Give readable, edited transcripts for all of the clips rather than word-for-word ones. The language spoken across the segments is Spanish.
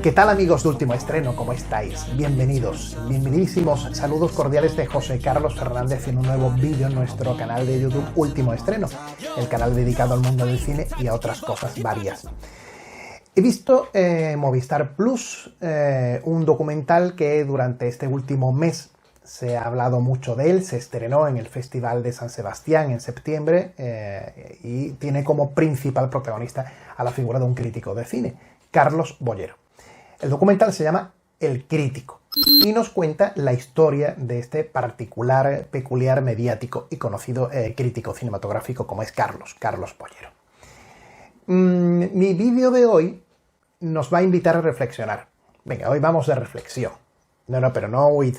¿Qué tal, amigos de Último Estreno? ¿Cómo estáis? Bienvenidos, bienvenidísimos. Saludos cordiales de José Carlos Fernández en un nuevo vídeo en nuestro canal de YouTube Último Estreno, el canal dedicado al mundo del cine y a otras cosas varias. He visto en Movistar Plus un documental que durante este último mes se ha hablado mucho de él. Se estrenó en el Festival de San Sebastián en septiembre y tiene como principal protagonista a la figura de un crítico de cine, Carlos Bollero. El documental se llama El Crítico y nos cuenta la historia de este particular, peculiar, mediático y conocido crítico cinematográfico como es Carlos Bollero. Mi vídeo de hoy nos va a invitar a reflexionar. Venga, hoy vamos de reflexión. Pero no huid,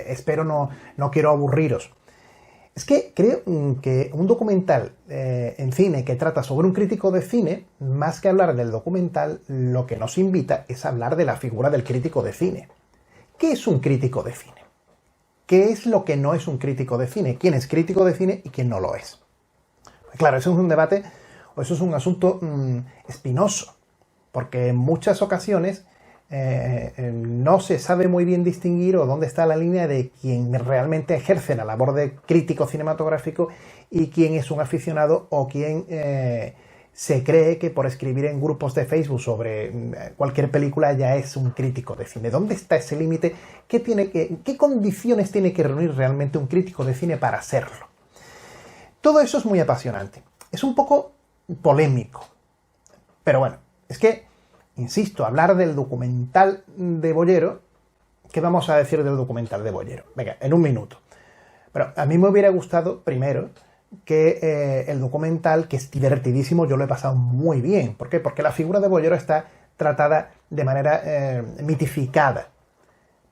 espero no quiero aburriros. Es que creo que un documental en cine que trata sobre un crítico de cine, más que hablar del documental, lo que nos invita es a hablar de la figura del crítico de cine. ¿Qué es un crítico de cine? ¿Qué es lo que no es un crítico de cine? ¿Quién es crítico de cine y quién no lo es? Claro, eso es un debate, o eso es un asunto espinoso, porque en muchas ocasiones no se sabe muy bien distinguir o dónde está la línea de quien realmente ejerce la labor de crítico cinematográfico y quién es un aficionado o quien se cree que por escribir en grupos de Facebook sobre cualquier película ya es un crítico de cine. ¿Dónde está ese límite? ¿Qué condiciones tiene que reunir realmente un crítico de cine para serlo? Todo eso es muy apasionante. Es un poco polémico. Pero bueno, es que insisto, hablar del documental de Bollero. ¿Qué vamos a decir del documental de Bollero? Venga, en un minuto. Pero a mí me hubiera gustado, primero, que el documental, que es divertidísimo, yo lo he pasado muy bien. ¿Por qué? Porque la figura de Bollero está tratada de manera mitificada,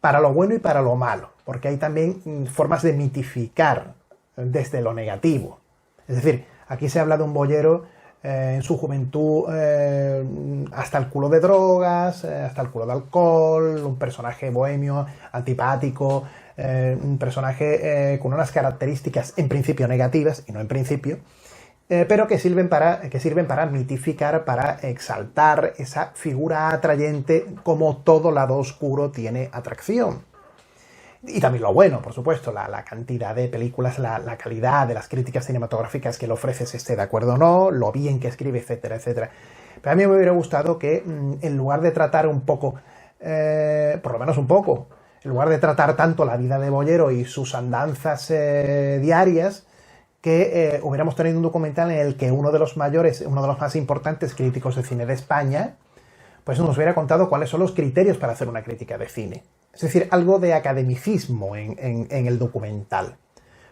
para lo bueno y para lo malo. Porque hay también formas de mitificar desde lo negativo. Es decir, aquí se habla de un Bollero en su juventud hasta el culo de drogas, hasta el culo de alcohol, un personaje bohemio, antipático, un personaje con unas características en principio negativas, y no en principio, pero que sirven para mitificar, para exaltar esa figura atrayente, como todo lado oscuro tiene atracción. Y también lo bueno, por supuesto, la cantidad de películas, la calidad de las críticas cinematográficas que le ofreces, esté de acuerdo o no, lo bien que escribe, etcétera, etcétera. Pero a mí me hubiera gustado que, en lugar de tratar un poco, por lo menos un poco, en lugar de tratar tanto la vida de Bollero y sus andanzas diarias, que hubiéramos tenido un documental en el que uno de los más importantes críticos de cine de España, pues nos hubiera contado cuáles son los criterios para hacer una crítica de cine. Es decir, algo de academicismo en el documental.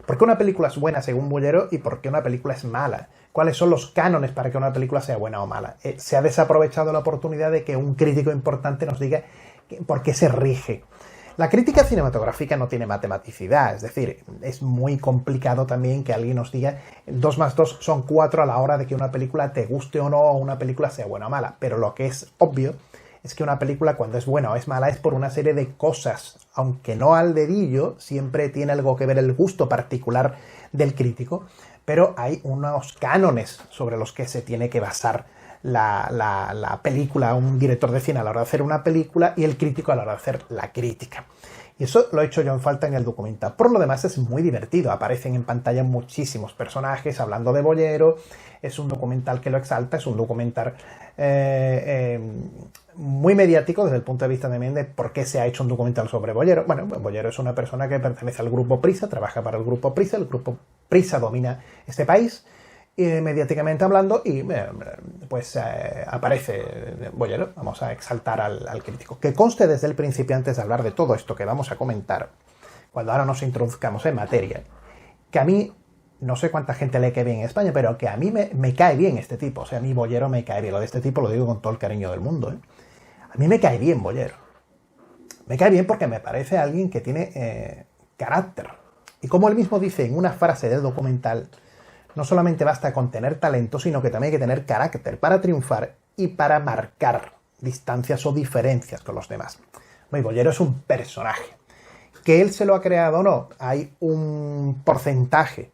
¿Por qué una película es buena según Bollero y por qué una película es mala? ¿Cuáles son los cánones para que una película sea buena o mala? Se ha desaprovechado la oportunidad de que un crítico importante nos diga por qué se rige. La crítica cinematográfica no tiene matematicidad, es decir, es muy complicado también que alguien nos diga 2 más 2 son 4 a la hora de que una película te guste o no, o una película sea buena o mala. Pero lo que es obvio es que una película, cuando es buena o es mala, es por una serie de cosas, aunque no al dedillo, siempre tiene algo que ver el gusto particular del crítico, pero hay unos cánones sobre los que se tiene que basar la película, un director de cine a la hora de hacer una película y el crítico a la hora de hacer la crítica. Y eso lo he hecho yo en falta en el documental. Por lo demás es muy divertido, aparecen en pantalla muchísimos personajes hablando de Bollero, es un documental que lo exalta, es un documental muy mediático desde el punto de vista también de por qué se ha hecho un documental sobre Bollero. Bueno, Bollero es una persona que pertenece al Grupo Prisa, trabaja para el Grupo Prisa Prisa domina este país, mediáticamente hablando, y aparece Bollero. Vamos a exaltar al crítico. Que conste desde el principio, antes de hablar de todo esto que vamos a comentar, cuando ahora nos introduzcamos en materia, que a mí, no sé cuánta gente le cae bien en España, pero que a mí me cae bien este tipo. O sea, a mí Bollero me cae bien. Lo de este tipo lo digo con todo el cariño del mundo, ¿eh? A mí me cae bien Bollero. Me cae bien porque me parece alguien que tiene carácter. Y como él mismo dice en una frase del documental, no solamente basta con tener talento, sino que también hay que tener carácter para triunfar y para marcar distancias o diferencias con los demás. Bollero es un personaje. Que él se lo ha creado o no, hay un porcentaje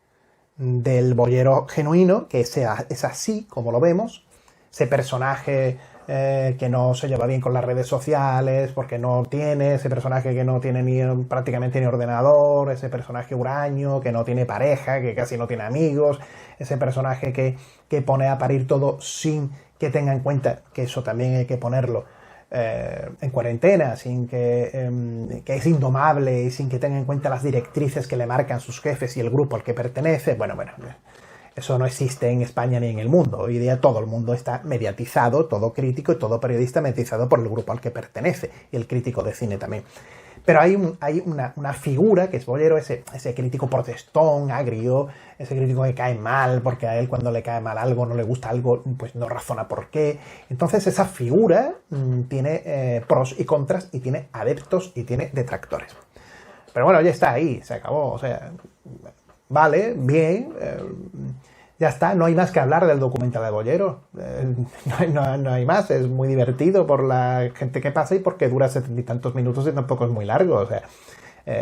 del Bollero genuino que es así como lo vemos. Ese personaje que no se lleva bien con las redes sociales, porque no tiene ese personaje que no tiene prácticamente ni ordenador, ese personaje huraño, que no tiene pareja, que casi no tiene amigos, ese personaje que pone a parir todo sin que tenga en cuenta que eso también hay que ponerlo en cuarentena, sin que es indomable y sin que tenga en cuenta las directrices que le marcan sus jefes y el grupo al que pertenece. Bueno, eso no existe en España ni en el mundo. Hoy día todo el mundo está mediatizado, todo crítico y todo periodista mediatizado por el grupo al que pertenece, y el crítico de cine también. Pero hay una figura que es Bollero, ese crítico protestón, agrio, ese crítico que cae mal, porque a él cuando le cae mal algo, no le gusta algo, pues no razona por qué. Entonces esa figura tiene pros y contras, y tiene adeptos y tiene detractores. Pero bueno, ya está ahí, se acabó, o sea, vale, bien, ya está, no hay más que hablar del documental de Bollero, no hay más, es muy divertido por la gente que pasa y porque dura 70 y tantos minutos y tampoco es muy largo, o sea,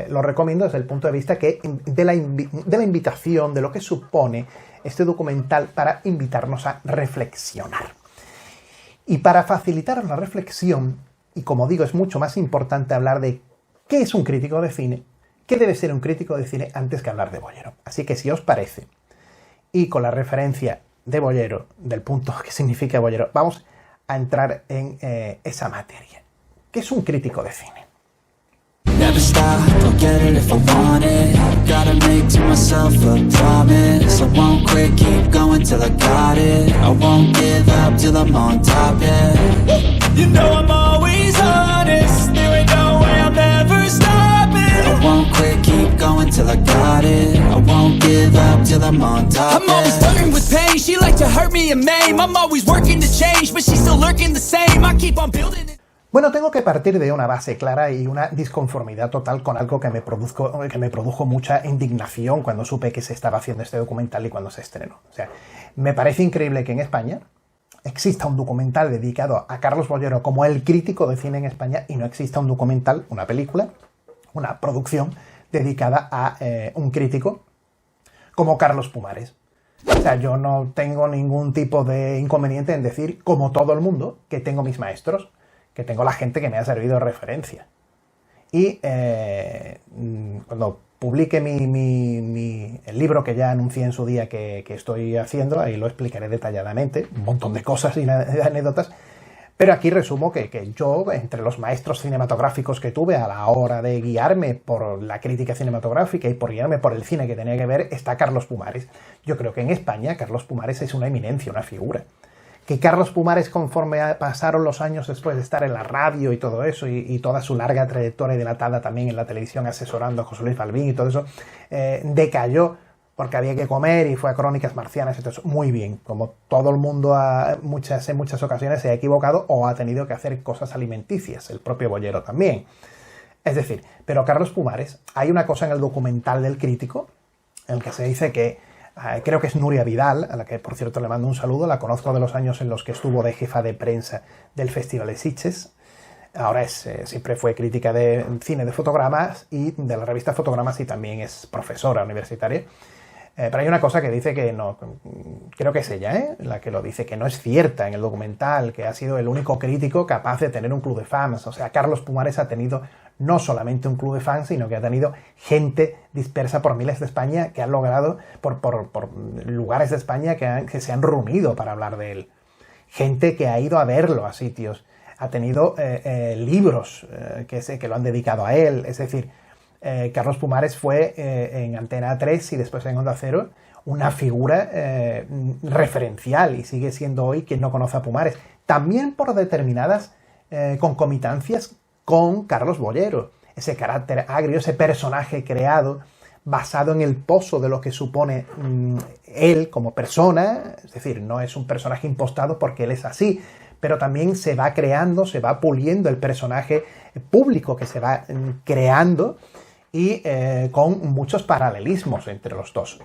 lo recomiendo desde el punto de vista de la invitación, de lo que supone este documental para invitarnos a reflexionar. Y para facilitar la reflexión, y como digo, es mucho más importante hablar de qué es un crítico de cine, qué debe ser un crítico de cine antes que hablar de Bollero. Así que si os parece, y con la referencia de Bollero, del punto que significa Bollero, vamos a entrar en esa materia. ¿Qué es un crítico de cine? Never stop, I'll get it if I want it. Gotta make to myself a promise. I won't quit, keep going till I got it. I won't give up till I'm on top, yeah. You know I'm always honest. There ain't no way I'm ever stopping. I won't quit, keep going till I got it. I won't give up till I'm on top, I'm always flirting with pain. She like to hurt me and maim. I'm always working to change, but she's still lurking the same. I keep on building it. Bueno, tengo que partir de una base clara y una disconformidad total con algo que me produjo mucha indignación cuando supe que se estaba haciendo este documental y cuando se estrenó. O sea, me parece increíble que en España exista un documental dedicado a Carlos Bollero como el crítico de cine en España y no exista un documental, una película, una producción dedicada a un crítico como Carlos Pumares. O sea, yo no tengo ningún tipo de inconveniente en decir, como todo el mundo, que tengo mis maestros, que tengo la gente que me ha servido de referencia. Y cuando publique el libro que ya anuncié en su día que estoy haciendo, ahí lo explicaré detalladamente, un montón de cosas y de anécdotas, pero aquí resumo que yo, entre los maestros cinematográficos que tuve a la hora de guiarme por la crítica cinematográfica y por guiarme por el cine que tenía que ver, está Carlos Pumares. Yo creo que en España Carlos Pumares es una eminencia, una figura. Que Carlos Pumares, conforme pasaron los años después de estar en la radio y todo eso, y toda su larga trayectoria dilatada también en la televisión asesorando a José Luis Balbín y todo eso, decayó porque había que comer y fue a Crónicas Marcianas y todo eso. Muy bien, como todo el mundo en muchas ocasiones se ha equivocado o ha tenido que hacer cosas alimenticias, el propio Bollero también. Es decir, pero Carlos Pumares, hay una cosa en el documental del crítico en el que se dice que creo que es Nuria Vidal, a la que por cierto le mando un saludo, la conozco de los años en los que estuvo de jefa de prensa del Festival de Sitges, ahora siempre fue crítica de cine de Fotogramas y de la revista Fotogramas y también es profesora universitaria, pero hay una cosa que dice que no, creo que es ella, la que lo dice, que no es cierta en el documental, que ha sido el único crítico capaz de tener un club de fans. O sea, Carlos Pumares ha tenido no solamente un club de fans, sino que ha tenido gente dispersa por miles de España que han logrado, por lugares de España que se han reunido para hablar de él. Gente que ha ido a verlo a sitios. Ha tenido libros que lo han dedicado a él. Es decir, Carlos Pumares fue en Antena 3 y después en Onda Cero una figura referencial y sigue siendo hoy quien no conoce a Pumares. También por determinadas concomitancias con Carlos Bollero, ese carácter agrio, ese personaje creado basado en el pozo de lo que supone él como persona, es decir, no es un personaje impostado porque él es así, pero también se va creando, se va puliendo el personaje público que se va creando y con muchos paralelismos entre los dos.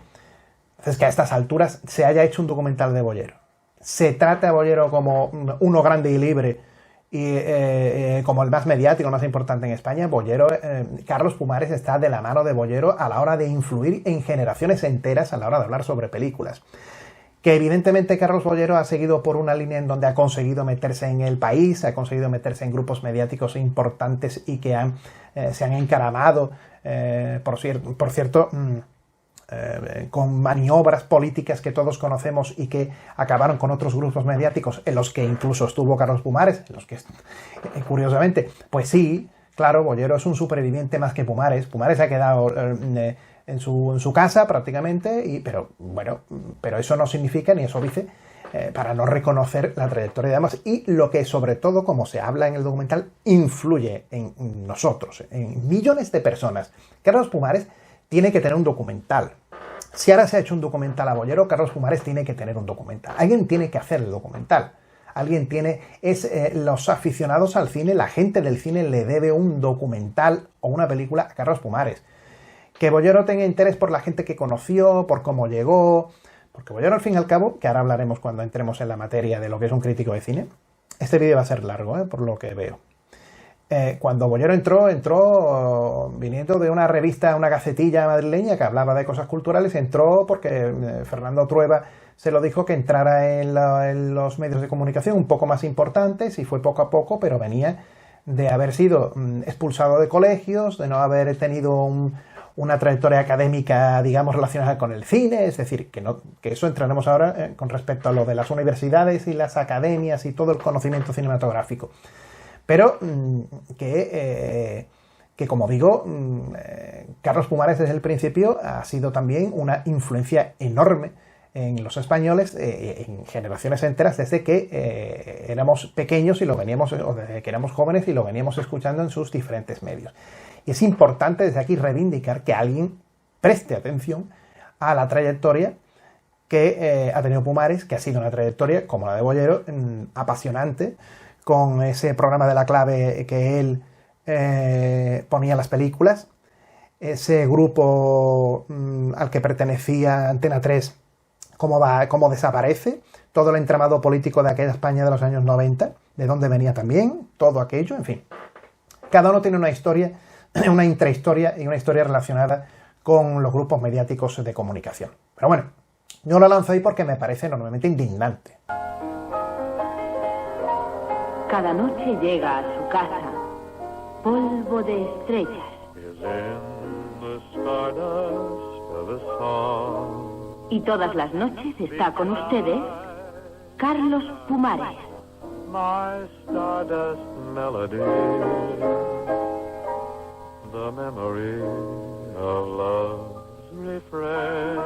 Entonces, que a estas alturas se haya hecho un documental de Bollero, se trata a Bollero como uno grande y libre y como el más mediático, el más importante en España, Bollero, Carlos Pumares está de la mano de Bollero a la hora de influir en generaciones enteras a la hora de hablar sobre películas. Que evidentemente Carlos Bollero ha seguido por una línea en donde ha conseguido meterse en El País, ha conseguido meterse en grupos mediáticos importantes y que se han encaramado, por cierto, con maniobras políticas que todos conocemos y que acabaron con otros grupos mediáticos en los que incluso estuvo Carlos Pumares, en los que, curiosamente, pues sí, claro, Bollero es un superviviente más que Pumares. Pumares ha quedado en su casa prácticamente, pero eso no significa, ni eso dice, para no reconocer la trayectoria de ambas y lo que sobre todo, como se habla en el documental, influye en nosotros, en millones de personas. Carlos Pumares tiene que tener un documental. Si ahora se ha hecho un documental a Bollero, Carlos Pumares tiene que tener un documental. Alguien tiene que hacer el documental. Los aficionados al cine, la gente del cine le debe un documental o una película a Carlos Pumares. Que Bollero tenga interés por la gente que conoció, por cómo llegó, porque Bollero, al fin y al cabo, que ahora hablaremos cuando entremos en la materia de lo que es un crítico de cine, este vídeo va a ser largo, por lo que veo. Cuando Bollero entró viniendo de una revista, una gacetilla madrileña que hablaba de cosas culturales, entró porque Fernando Trueba se lo dijo que entrara en los medios de comunicación un poco más importantes y fue poco a poco, pero venía de haber sido expulsado de colegios, de no haber tenido una trayectoria académica, digamos, relacionada con el cine, es decir, que eso entraremos ahora con respecto a lo de las universidades y las academias y todo el conocimiento cinematográfico. Pero que como digo, Carlos Pumares desde el principio ha sido también una influencia enorme en los españoles, en generaciones enteras, desde que éramos pequeños o desde que éramos jóvenes y lo veníamos escuchando en sus diferentes medios. Y es importante desde aquí reivindicar que alguien preste atención a la trayectoria que ha tenido Pumares, que ha sido una trayectoria, como la de Bollero, apasionante, con ese programa de La Clave que él ponía en las películas, ese grupo al que pertenecía Antena 3, cómo desaparece, todo el entramado político de aquella España de los años 90, de dónde venía también, todo aquello, en fin. Cada uno tiene una historia, una intrahistoria y una historia relacionada con los grupos mediáticos de comunicación. Pero bueno, yo lo lanzo ahí porque me parece enormemente indignante. Cada noche llega a su casa polvo de estrellas. Y todas las noches está con ustedes Carlos Pumares. My stardust melody, the memory of love's refrain.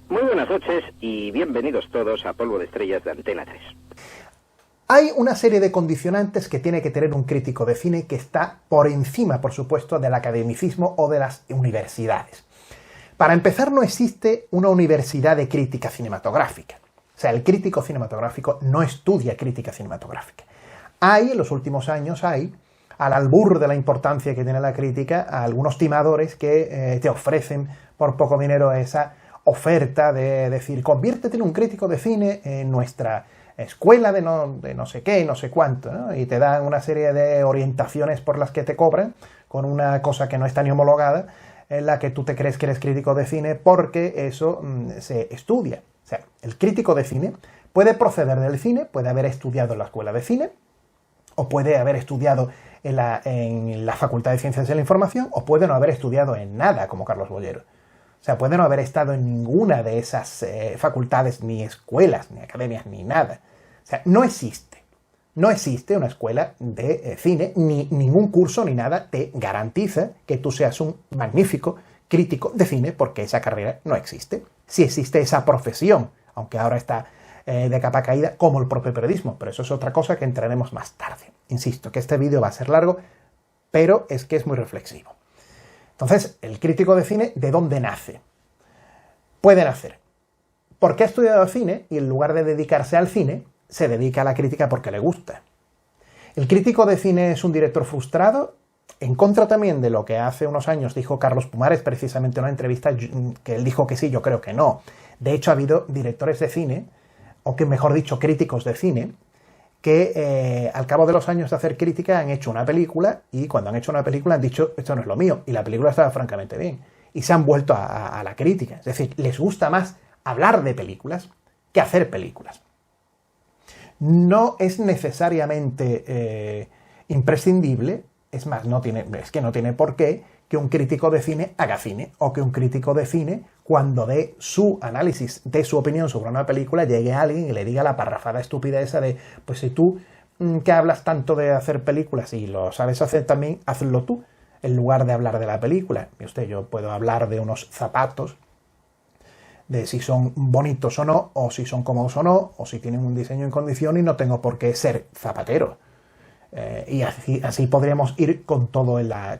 Muy buenas noches y bienvenidos todos a Polvo de Estrellas de Antena 3. Hay una serie de condicionantes que tiene que tener un crítico de cine que está por encima, por supuesto, del academicismo o de las universidades. Para empezar, no existe una universidad de crítica cinematográfica. O sea, el crítico cinematográfico no estudia crítica cinematográfica. En los últimos años, al albur de la importancia que tiene la crítica, a algunos timadores que te ofrecen por poco dinero esa oferta de decir, conviértete en un crítico de cine en nuestra escuela de no sé qué, no sé cuánto, ¿no? Y te dan una serie de orientaciones por las que te cobran con una cosa que no está ni homologada, en la que tú te crees que eres crítico de cine porque eso se estudia. O sea, el crítico de cine puede proceder del cine, puede haber estudiado en la escuela de cine, o puede haber estudiado en la Facultad de Ciencias de la Información, o puede no haber estudiado en nada, como Carlos Bollero. O sea, puede no haber estado en ninguna de esas facultades, ni escuelas, ni academias, ni nada. O sea, no existe una escuela de cine, ni ningún curso, ni nada te garantiza que tú seas un magnífico crítico de cine, porque esa carrera no existe. Sí existe esa profesión, aunque ahora está de capa caída, como el propio periodismo, pero eso es otra cosa que entraremos más tarde. Insisto, que este vídeo va a ser largo, pero es que es muy reflexivo. Entonces, el crítico de cine, ¿de dónde nace? Puede nacer porque ha estudiado cine y en lugar de dedicarse al cine, se dedica a la crítica porque le gusta. El crítico de cine es un director frustrado, en contra también de lo que hace unos años dijo Carlos Pumares, precisamente en una entrevista que él dijo que sí, yo creo que no. De hecho, ha habido directores de cine, o que mejor dicho, críticos de cine, que al cabo de los años de hacer crítica han hecho una película y cuando han hecho una película han dicho esto no es lo mío y la película estaba francamente bien y se han vuelto a la crítica. Es decir, les gusta más hablar de películas que hacer películas. No es necesariamente imprescindible, es más, es que no tiene por qué que un crítico de cine haga cine o que un crítico de cine, cuando dé su análisis, dé su opinión sobre una película, llegue a alguien y le diga la parrafada estúpida esa de pues si tú que hablas tanto de hacer películas y lo sabes hacer también, hazlo tú, en lugar de hablar de la película. Y yo puedo hablar de unos zapatos, de si son bonitos o no, o si son cómodos o no, o si tienen un diseño en condición y no tengo por qué ser zapatero. Y así podríamos ir con todo en la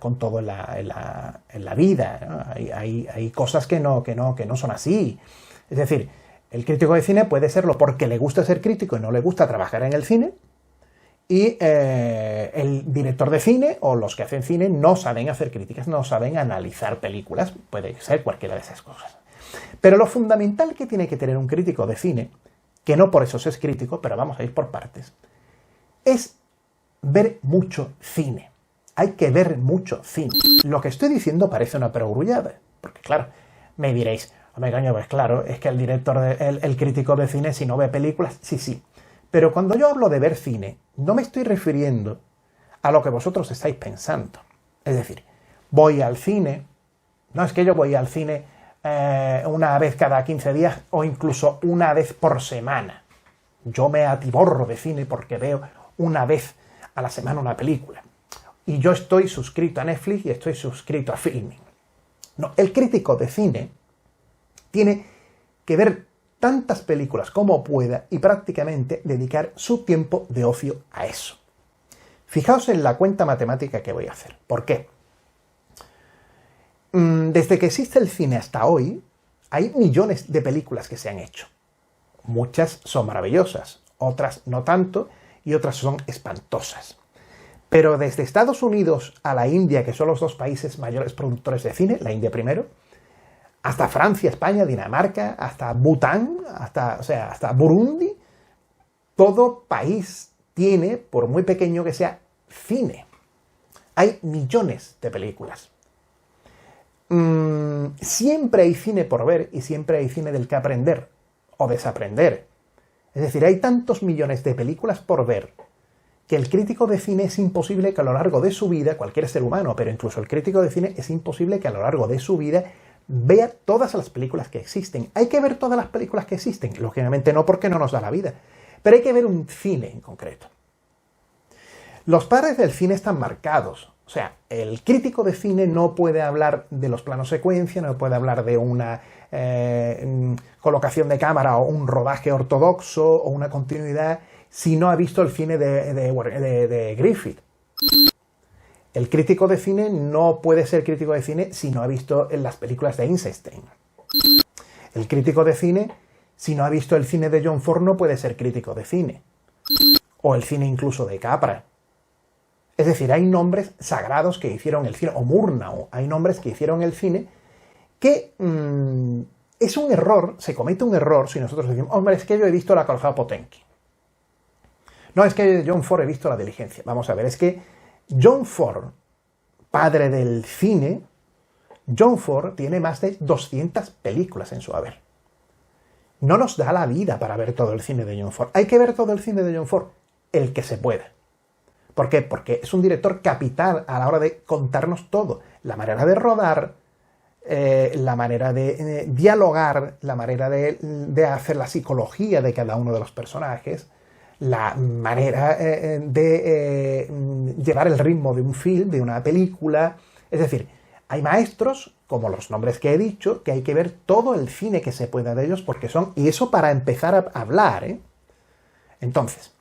vida, ¿no? Hay cosas que no son así. Es decir, el crítico de cine puede serlo porque le gusta ser crítico y no le gusta trabajar en el cine, y el director de cine o los que hacen cine no saben hacer críticas, no saben analizar películas, puede ser cualquiera de esas cosas. Pero lo fundamental que tiene que tener un crítico de cine, que no por eso es crítico, pero vamos a ir por partes, es ver mucho cine. Hay que ver mucho cine. Lo que estoy diciendo parece una perogrullada, porque claro, me diréis, hombre, coño, pues claro, es que el crítico de cine, si no ve películas, sí. Pero cuando yo hablo de ver cine, no me estoy refiriendo a lo que vosotros estáis pensando. Es decir, voy al cine, no es que yo voy al cine una vez cada 15 días o incluso una vez por semana. Yo me atiborro de cine porque veo una vez a la semana una película. Y yo estoy suscrito a Netflix y estoy suscrito a Filmin. No, el crítico de cine tiene que ver tantas películas como pueda y prácticamente dedicar su tiempo de ocio a eso. Fijaos en la cuenta matemática que voy a hacer. ¿Por qué? Desde que existe el cine hasta hoy, hay millones de películas que se han hecho. Muchas son maravillosas, otras no tanto, y otras son espantosas. Pero desde Estados Unidos a la India, que son los dos países mayores productores de cine, la India primero, hasta Francia, España, Dinamarca, hasta Bután, hasta Burundi, todo país tiene, por muy pequeño que sea, cine. Hay millones de películas. Siempre hay cine por ver y siempre hay cine del que aprender o desaprender. Es decir, hay tantos millones de películas por ver que el crítico de cine es imposible que a lo largo de su vida, cualquier ser humano, pero incluso el crítico de cine es imposible que a lo largo de su vida vea todas las películas que existen. ¿Hay que ver todas las películas que existen? Lógicamente no, porque no nos da la vida. Pero hay que ver un cine en concreto. Los padres del cine están marcados. O sea, el crítico de cine no puede hablar de los planos secuencia, no puede hablar de una colocación de cámara o un rodaje ortodoxo o una continuidad si no ha visto el cine de Griffith. El crítico de cine no puede ser crítico de cine si no ha visto las películas de Eisenstein. El crítico de cine, si no ha visto el cine de John Ford, no puede ser crítico de cine. O el cine incluso de Capra. Es decir, hay nombres sagrados que hicieron el cine, o Murnau, hay nombres que hicieron el cine que es un error, se comete un error si nosotros decimos, hombre, es que yo he visto la Calzada Potenki. No, es que de John Ford he visto La Diligencia. Vamos a ver, es que John Ford, padre del cine, John Ford tiene más de 200 películas en su haber. No nos da la vida para ver todo el cine de John Ford. Hay que ver todo el cine de John Ford, el que se pueda. ¿Por qué? Porque es un director capital a la hora de contarnos todo. La manera de rodar, la manera de dialogar, la manera de hacer la psicología de cada uno de los personajes, la manera de llevar el ritmo de un film, de una película. Es decir, hay maestros, como los nombres que he dicho, que hay que ver todo el cine que se pueda de ellos porque son... Y eso para empezar a hablar, ¿eh? Entonces,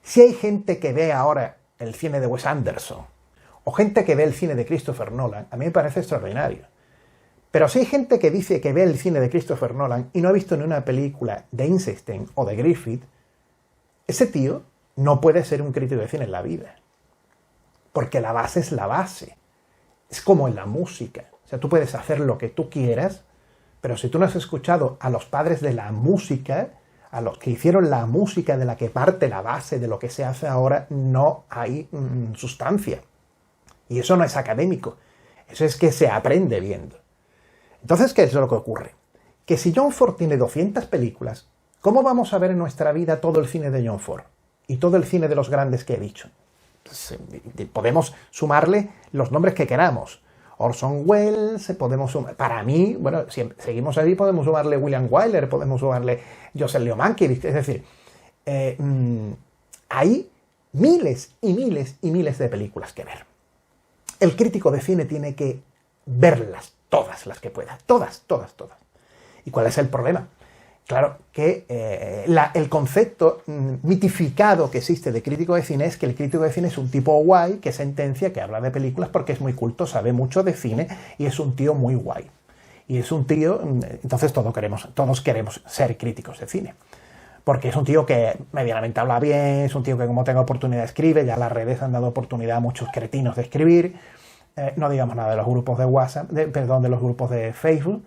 si hay gente que ve ahora el cine de Wes Anderson o gente que ve el cine de Christopher Nolan, a mí me parece extraordinario. Pero si hay gente que dice que ve el cine de Christopher Nolan y no ha visto ni una película de Eisenstein o de Griffith, ese tío no puede ser un crítico de cine en la vida. Porque la base es la base. Es como en la música. O sea, tú puedes hacer lo que tú quieras, pero si tú no has escuchado a los padres de la música, a los que hicieron la música de la que parte la base de lo que se hace ahora, no hay sustancia. Y eso no es académico, eso es que se aprende viendo. Entonces, ¿qué es lo que ocurre? Que si John Ford tiene 200 películas, ¿cómo vamos a ver en nuestra vida todo el cine de John Ford? Y todo el cine de los grandes que he dicho. Pues, podemos sumarle los nombres que queramos. Orson Welles, podemos sumar, para mí, bueno, si seguimos ahí, podemos sumarle William Wyler, podemos sumarle Joseph Leo Mankiewicz, es decir, hay miles y miles y miles de películas que ver. El crítico de cine tiene que verlas, todas las que pueda, todas. ¿Y cuál es el problema? Claro que el concepto mitificado que existe de crítico de cine es que el crítico de cine es un tipo guay que sentencia, que habla de películas porque es muy culto, sabe mucho de cine y es un tío muy guay. Y es un tío, entonces todos queremos ser críticos de cine. Porque es un tío que medianamente habla bien, es un tío que como tenga oportunidad escribe, ya las redes han dado oportunidad a muchos cretinos de escribir, no digamos nada de los grupos de WhatsApp, de los grupos de Facebook,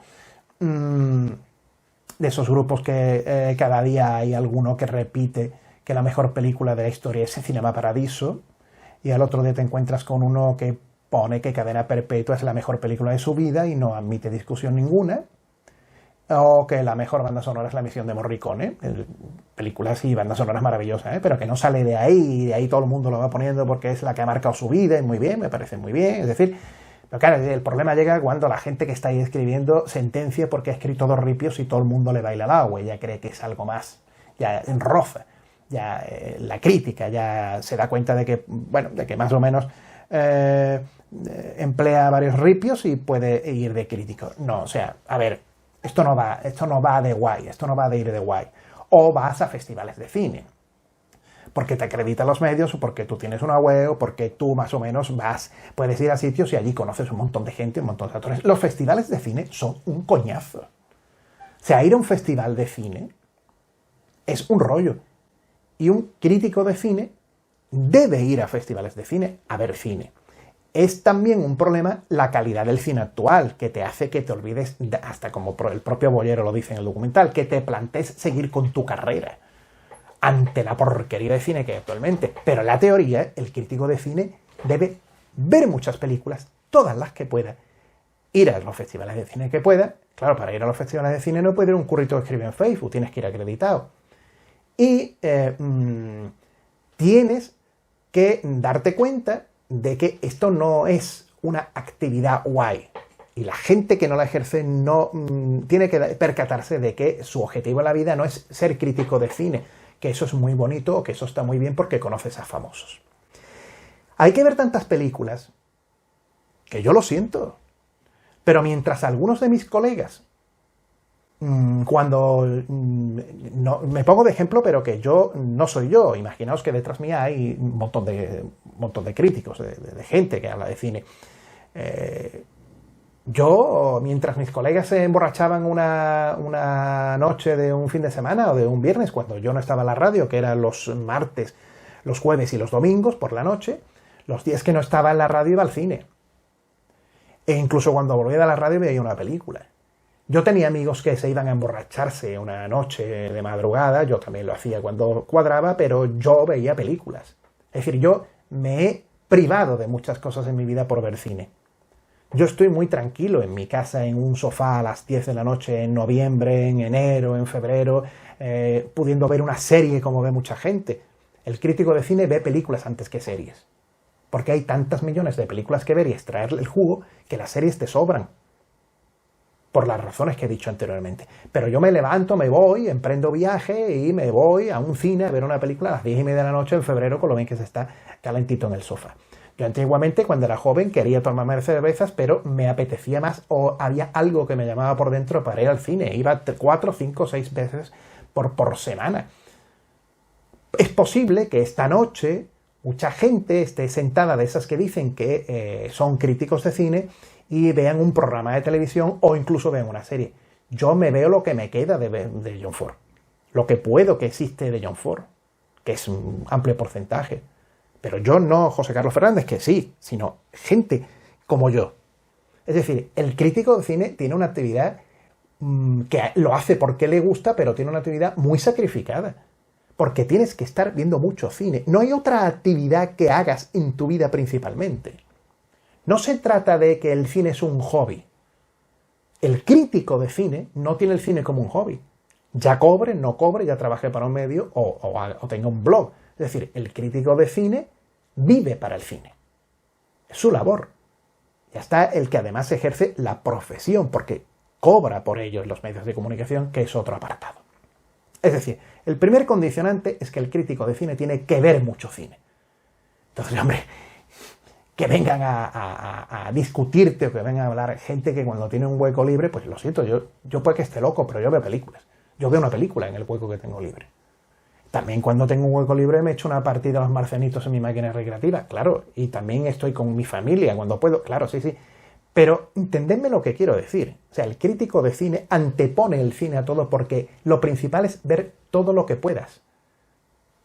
de esos grupos que cada día hay alguno que repite que la mejor película de la historia es Cinema Paradiso, y al otro día te encuentras con uno que pone que Cadena Perpetua es la mejor película de su vida y no admite discusión ninguna, o que la mejor banda sonora es La Misión de Morricone, películas y bandas sonoras maravillosas, pero que no sale de ahí, y de ahí todo el mundo lo va poniendo porque es la que ha marcado su vida, y muy bien, me parece muy bien, es decir, pero claro, el problema llega cuando la gente que está ahí escribiendo sentencia porque ha escrito dos ripios y todo el mundo le baila el agua, y ya cree que es algo más, ya en roza, ya la crítica ya se da cuenta de que, bueno, de que más o menos emplea varios ripios y puede ir de crítico. No, o sea, a ver, esto no va de guay, esto no va de ir de guay. O vas a festivales de cine, porque te acreditan los medios, o porque tú tienes una web, o porque tú más o menos puedes ir a sitios y allí conoces un montón de gente, un montón de actores. Los festivales de cine son un coñazo. O sea, ir a un festival de cine es un rollo. Y un crítico de cine debe ir a festivales de cine a ver cine. Es también un problema la calidad del cine actual, que te hace que te olvides, hasta como el propio Bollero lo dice en el documental, que te plantees seguir con tu carrera ante la porquería de cine que hay actualmente. Pero en la teoría, el crítico de cine debe ver muchas películas, todas las que pueda, ir a los festivales de cine que pueda. Claro, para ir a los festivales de cine no puede ir un currito que escribe en Facebook, tienes que ir acreditado. Y tienes que darte cuenta de que esto no es una actividad guay. Y la gente que no la ejerce no tiene que percatarse de que su objetivo en la vida no es ser crítico de cine, que eso es muy bonito o que eso está muy bien porque conoces a famosos. Hay que ver tantas películas que yo lo siento, pero mientras algunos de mis colegas, cuando no, me pongo de ejemplo, pero que yo no soy yo, imaginaos que detrás mía hay un montón de críticos, de gente que habla de cine. Yo, mientras mis colegas se emborrachaban una noche de un fin de semana o de un viernes, cuando yo no estaba en la radio, que eran los martes, los jueves y los domingos por la noche, los días que no estaba en la radio iba al cine. E incluso cuando volvía de la radio veía una película. Yo tenía amigos que se iban a emborracharse una noche de madrugada, yo también lo hacía cuando cuadraba, pero yo veía películas. Es decir, yo me he privado de muchas cosas en mi vida por ver cine. Yo estoy muy tranquilo en mi casa, en un sofá a las 10 de la noche, en noviembre, en enero, en febrero, pudiendo ver una serie como ve mucha gente. El crítico de cine ve películas antes que series, porque hay tantas millones de películas que ver y extraerle el jugo que las series te sobran, por las razones que he dicho anteriormente. Pero yo me levanto, me voy, emprendo viaje y me voy a un cine a ver una película a las 10:30 de la noche en febrero, con lo bien que se está calentito en el sofá. Yo antiguamente, cuando era joven, quería tomarme cervezas, pero me apetecía más o había algo que me llamaba por dentro para ir al cine. Iba 4, 5, 6 veces por semana. Es posible que esta noche mucha gente esté sentada, de esas que dicen que son críticos de cine, y vean un programa de televisión o incluso vean una serie. Yo me veo lo que me queda de John Ford, lo que puedo que existe de John Ford, que es un amplio porcentaje. Pero yo no José Carlos Fernández, que sí, sino gente como yo. Es decir, el crítico de cine tiene una actividad que lo hace porque le gusta, pero tiene una actividad muy sacrificada. Porque tienes que estar viendo mucho cine. No hay otra actividad que hagas en tu vida principalmente. No se trata de que el cine es un hobby. El crítico de cine no tiene el cine como un hobby. Ya cobre, no cobre, ya trabaje para un medio o tenga un blog. Es decir, el crítico de cine vive para el cine. Es su labor. Ya está el que además ejerce la profesión, porque cobra por ello en los medios de comunicación, que es otro apartado. Es decir, el primer condicionante es que el crítico de cine tiene que ver mucho cine. Entonces, hombre, que vengan a discutirte o que vengan a hablar gente que cuando tiene un hueco libre, pues lo siento, yo puede que esté loco, pero yo veo películas. Yo veo una película en el hueco que tengo libre. También cuando tengo un hueco libre me echo una partida a los marcianitos en mi máquina recreativa, claro, y también estoy con mi familia cuando puedo, claro, sí. Pero entendedme lo que quiero decir. O sea, el crítico de cine antepone el cine a todo porque lo principal es ver todo lo que puedas.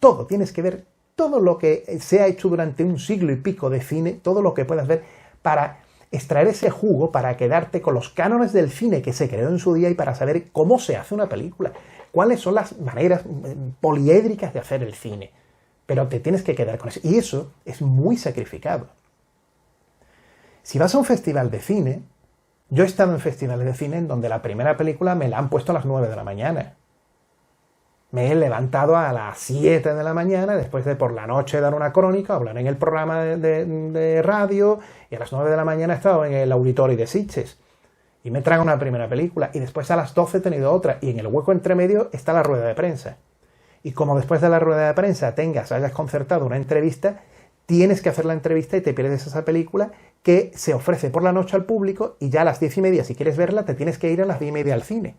Todo, tienes que ver todo lo que se ha hecho durante un siglo y pico de cine, todo lo que puedas ver para extraer ese jugo, para quedarte con los cánones del cine que se creó en su día y para saber cómo se hace una película, cuáles son las maneras poliédricas de hacer el cine. Pero te tienes que quedar con eso. Y eso es muy sacrificado. Si vas a un festival de cine, yo he estado en festivales de cine en donde la primera película me la han puesto a las 9 de la mañana. Me he levantado a las 7 de la mañana, después de por la noche dar una crónica, hablar en el programa de radio, y a las 9 de la mañana he estado en el auditorio de Sitges. Y me traen una primera película, y después a las 12 he tenido otra, y en el hueco entre medio está la rueda de prensa. Y como después de la rueda de prensa hayas concertado una entrevista, tienes que hacer la entrevista y te pierdes esa película que se ofrece por la noche al público y ya a las 10:30, si quieres verla, te tienes que ir a las 10:30 al cine.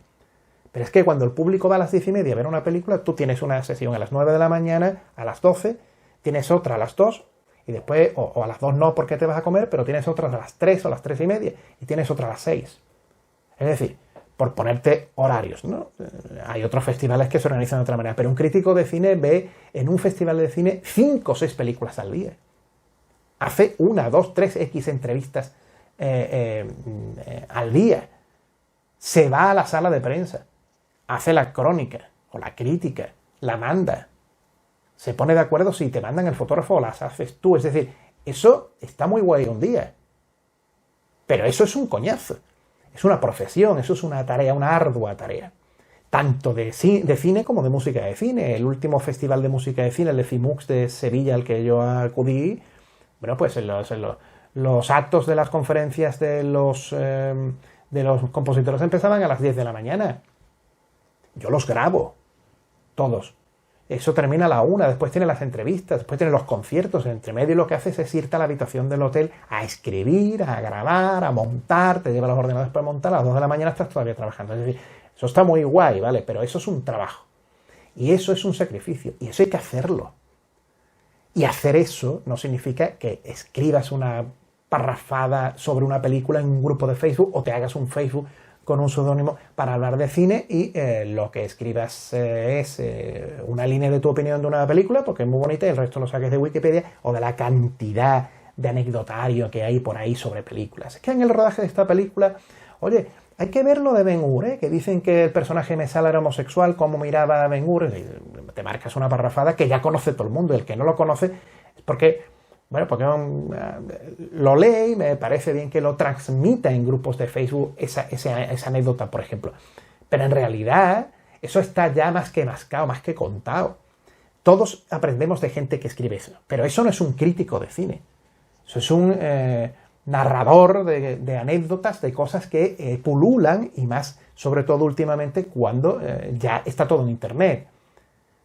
Pero es que cuando el público va a las 10:30 a ver una película, tú tienes una sesión a las 9 de la mañana, a las 12, tienes otra a las 2, y después, o a las 2 no porque te vas a comer, pero tienes otra a las 3 o a las 3:30, y tienes otra a las 6. Es decir, por ponerte horarios, ¿no? Hay otros festivales que se organizan de otra manera, pero un crítico de cine ve en un festival de cine 5 o 6 películas al día. Hace 1, 2, 3 X entrevistas al día. Se va a la sala de prensa, hace la crónica o la crítica, la manda. Se pone de acuerdo si te mandan el fotógrafo o las haces tú. Es decir, eso está muy guay un día. Pero eso es un coñazo. Es una profesión, eso es una tarea, una ardua tarea. Tanto de cine como de música de cine. El último festival de música de cine, el de FIMUX de Sevilla, al que yo acudí, bueno, pues en los actos de las conferencias de los compositores empezaban a las 10 de la mañana. Yo los grabo, todos. Eso termina a la 1, después tiene las entrevistas, después tiene los conciertos. Entre medio lo que haces es irte a la habitación del hotel a escribir, a grabar, a montar, te lleva los ordenadores para montar, a las 2 de la mañana estás todavía trabajando. Es decir, eso está muy guay, ¿vale? Pero eso es un trabajo. Y eso es un sacrificio. Y eso hay que hacerlo. Y hacer eso no significa que escribas una parrafada sobre una película en un grupo de Facebook o te hagas un Facebook con un seudónimo para hablar de cine y lo que escribas es una línea de tu opinión de una película porque es muy bonita y el resto lo saques de Wikipedia o de la cantidad de anecdotario que hay por ahí sobre películas. Es que en el rodaje de esta película, oye, hay que ver lo de Ben-Hur, que dicen que el personaje Mesala era homosexual, cómo miraba a Ben-Hur, te marcas una parrafada que ya conoce todo el mundo, el que no lo conoce es porque lo lee y me parece bien que lo transmita en grupos de Facebook esa anécdota, por ejemplo. Pero en realidad eso está ya más que mascado, más que contado. Todos aprendemos de gente que escribe eso, pero eso no es un crítico de cine. Eso es un narrador de anécdotas, de cosas que pululan y más, sobre todo últimamente, cuando ya está todo en Internet.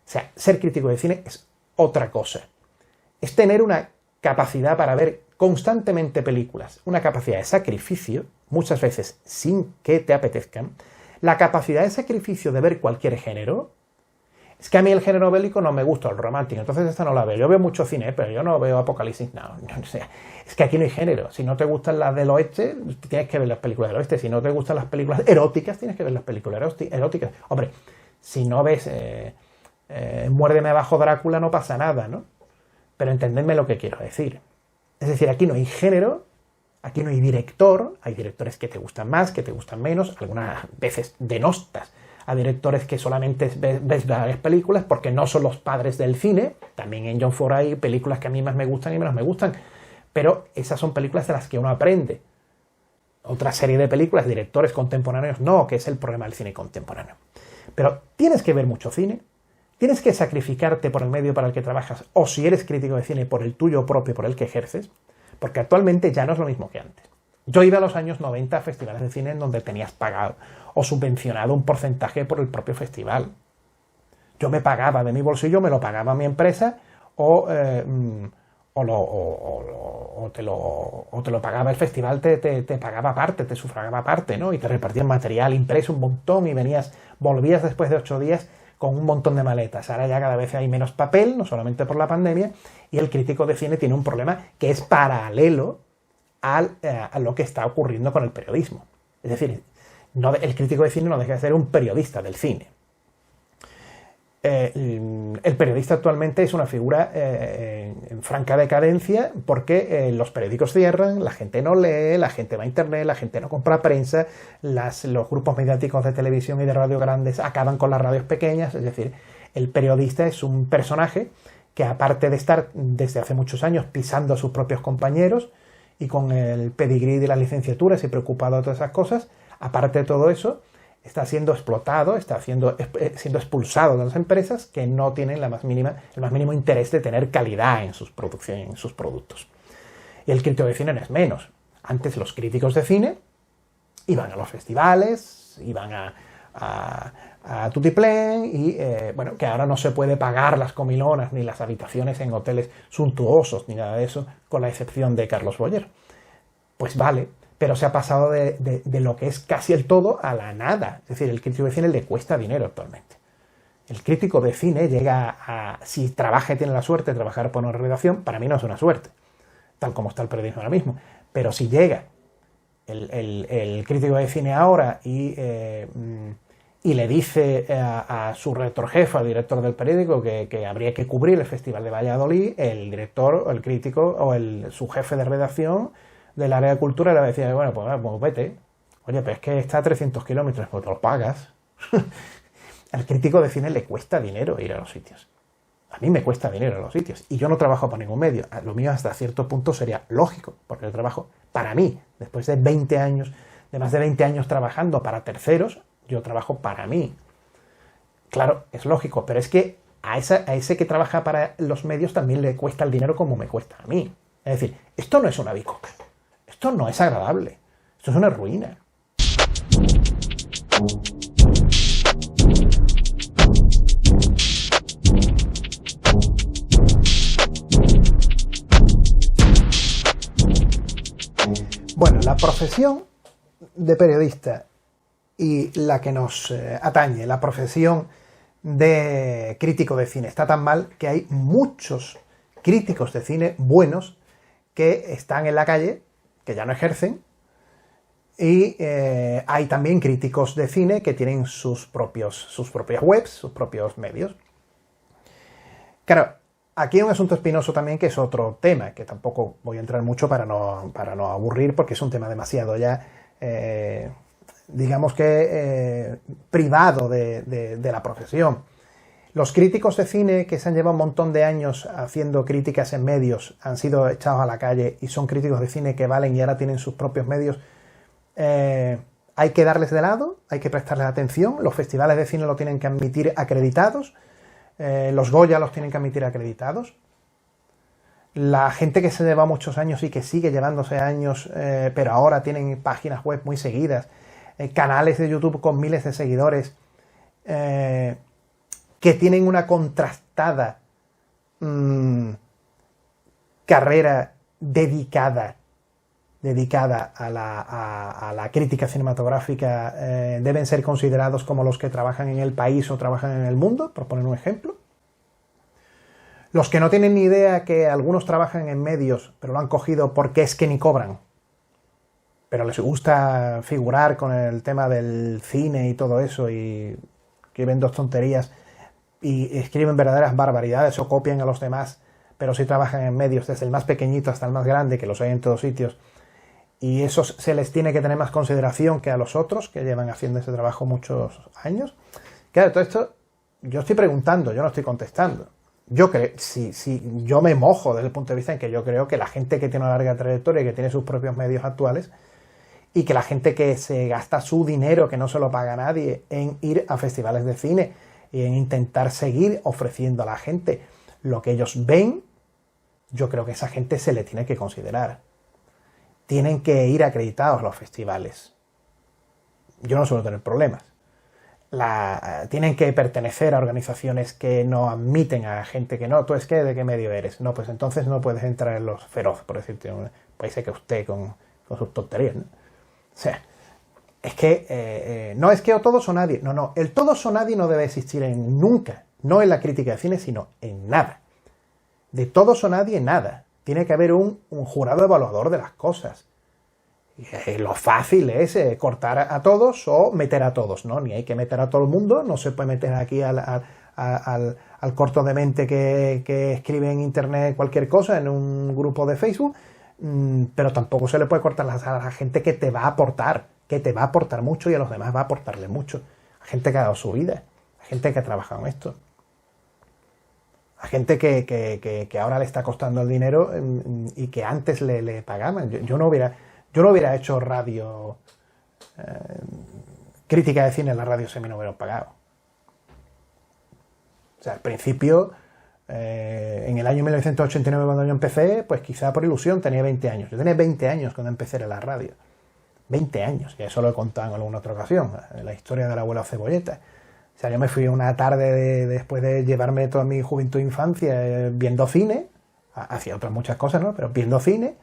O sea, ser crítico de cine es otra cosa. Es tener una capacidad para ver constantemente películas, una capacidad de sacrificio, muchas veces sin que te apetezcan, la capacidad de sacrificio de ver cualquier género. Es que a mí el género bélico no me gusta, el romántico, entonces esta no la veo. Yo veo mucho cine, pero yo no veo Apocalipsis, no, o sea, es que aquí no hay género. Si no te gustan las del oeste, tienes que ver las películas del oeste. Si no te gustan las películas eróticas, tienes que ver las películas eróticas. Hombre, si no ves Muérdeme bajo Drácula, no pasa nada, ¿no? Pero entendedme lo que quiero decir. Es decir, aquí no hay género, Aquí no hay director, hay directores que te gustan más, que te gustan menos, algunas veces denostas a directores que solamente ves varias películas porque no son los padres del cine. También en John Ford hay películas que a mí más me gustan y menos me gustan, pero esas son películas de las que uno aprende. Otra serie de películas, directores contemporáneos, no, que es el problema del cine contemporáneo. Pero tienes que ver mucho cine, tienes que sacrificarte por el medio para el que trabajas, o si eres crítico de cine, por el tuyo propio, por el que ejerces, porque actualmente ya no es lo mismo que antes. Yo iba a los años 90 a festivales de cine en donde tenías pagado o subvencionado un porcentaje por el propio festival. Yo me pagaba de mi bolsillo, me lo pagaba mi empresa o te lo pagaba el festival, te pagaba aparte, te sufragaba aparte, ¿no? Y te repartían material impreso un montón y volvías después de 8 días con un montón de maletas. Ahora ya cada vez hay menos papel, no solamente por la pandemia, y el crítico de cine tiene un problema que es paralelo a lo que está ocurriendo con el periodismo. Es decir, el crítico de cine no deja de ser un periodista del cine. El periodista actualmente es una figura en franca decadencia porque los periódicos cierran, la gente no lee, la gente va a internet, la gente no compra prensa, los grupos mediáticos de televisión y de radio grandes acaban con las radios pequeñas. Es decir, el periodista es un personaje que, aparte de estar desde hace muchos años pisando a sus propios compañeros y con el pedigrí de las licenciaturas y preocupado de todas esas cosas, aparte de todo eso, está siendo explotado, está siendo expulsado de las empresas que no tienen el más mínimo interés de tener calidad en sus producciones, en sus productos. Y el crítico de cine no es menos. Antes los críticos de cine iban a los festivales, iban a Tutiplén y bueno, que ahora no se puede pagar las comilonas ni las habitaciones en hoteles suntuosos ni nada de eso, con la excepción de Carlos Boyer. Pues vale, pero se ha pasado de lo que es casi el todo a la nada. Es decir, el crítico de cine le cuesta dinero actualmente. El crítico de cine llega si trabaja y tiene la suerte de trabajar por una redacción, para mí no es una suerte, tal como está el periodismo ahora mismo, pero si llega el crítico de cine ahora y le dice a su redactor jefe, al director del periódico, que habría que cubrir el Festival de Valladolid, el director o el crítico o su jefe de redacción del área de cultura le va a decir, bueno, pues vete. Oye, pero es que está a 300 kilómetros, pues te lo pagas. Al crítico de cine le cuesta dinero ir a los sitios. A mí me cuesta dinero ir a los sitios. Y yo no trabajo para ningún medio. Lo mío hasta cierto punto sería lógico, porque yo trabajo para mí. Después de más de 20 años trabajando para terceros, yo trabajo para mí. Claro, es lógico, pero es que a ese que trabaja para los medios también le cuesta el dinero como me cuesta a mí. Es decir, esto no es una bicoca. Esto no es agradable. Esto es una ruina. Bueno, la profesión de periodista y la que nos atañe, la profesión de crítico de cine, está tan mal que hay muchos críticos de cine buenos que están en la calle, que ya no ejercen, y hay también críticos de cine que tienen sus propias webs, sus propios medios. Claro, aquí hay un asunto espinoso también, que es otro tema, que tampoco voy a entrar mucho para no aburrir, porque es un tema demasiado ya, digamos que privado de la profesión. Los críticos de cine que se han llevado un montón de años haciendo críticas en medios han sido echados a la calle y son críticos de cine que valen y ahora tienen sus propios medios. Hay que darles de lado, hay que prestarles atención. Los festivales de cine lo tienen que admitir acreditados. Los Goya los tienen que admitir acreditados. La gente que se lleva muchos años y que sigue llevándose años, pero ahora tienen páginas web muy seguidas, canales de YouTube con miles de seguidores, que tienen una contrastada carrera dedicada a la crítica cinematográfica, deben ser considerados como los que trabajan en El País o trabajan en El Mundo, por poner un ejemplo. Los que no tienen ni idea que algunos trabajan en medios, pero lo han cogido porque es que ni cobran, pero les gusta figurar con el tema del cine y todo eso, y que ven dos tonterías y escriben verdaderas barbaridades o copian a los demás, pero sí trabajan en medios, desde el más pequeñito hasta el más grande, que los hay en todos sitios, y eso se les tiene que tener más consideración que a los otros que llevan haciendo ese trabajo muchos años. Claro, todo esto yo estoy preguntando, yo no estoy contestando. Yo creo, si yo me mojo desde el punto de vista en que yo creo que la gente que tiene una larga trayectoria y que tiene sus propios medios actuales, y que la gente que se gasta su dinero, que no se lo paga nadie, en ir a festivales de cine y en intentar seguir ofreciendo a la gente lo que ellos ven, yo creo que esa gente se le tiene que considerar. Tienen que ir acreditados a los festivales. Yo no suelo tener problemas. Tienen que pertenecer a organizaciones que no admiten a gente que no. ¿Tú es que de qué medio eres? No, pues entonces no puedes entrar en los feroz, por decirte. Puede ser que usted con sus tonterías, ¿no? O sea, es que no es que o todos o nadie. No, el todos o nadie no debe existir nunca. No en la crítica de cine, sino en nada. De todos o nadie, nada. Tiene que haber un jurado evaluador de las cosas. Lo fácil es cortar a todos o meter a todos, ¿no? Ni hay que meter a todo el mundo, no se puede meter aquí al corto de mente que escribe en internet cualquier cosa en un grupo de Facebook, pero tampoco se le puede cortar a la gente que te va a aportar mucho y a los demás va a aportarle mucho. A gente que ha dado su vida, a gente que ha trabajado en esto. A gente que ahora le está costando el dinero y que antes le pagaban. Yo no hubiera hecho radio, crítica de cine en la radio si me no hubieran pagado. O sea, al principio, en el año 1989 cuando yo empecé, pues quizá por ilusión tenía 20 años. Yo tenía 20 años cuando empecé en la radio. 20 años, y eso lo he contado en alguna otra ocasión, la historia del abuelo Cebolleta. O sea, yo me fui una tarde después de llevarme toda mi juventud e infancia viendo cine, hacía otras muchas cosas, ¿no? Pero viendo cine,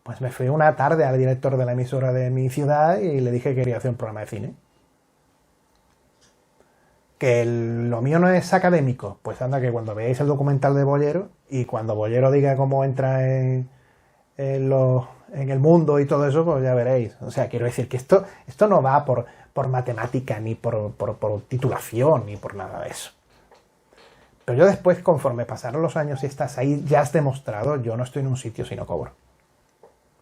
pues me fui una tarde al director de la emisora de mi ciudad y le dije que quería hacer un programa de cine. Que lo mío no es académico, pues anda que cuando veáis el documental de Bollero y cuando Bollero diga cómo entra en el mundo y todo eso, pues ya veréis. O sea, quiero decir que esto no va por matemática, ni por titulación, ni por nada de eso. Pero yo después, conforme pasaron los años y estás ahí, ya has demostrado, yo no estoy en un sitio si no cobro.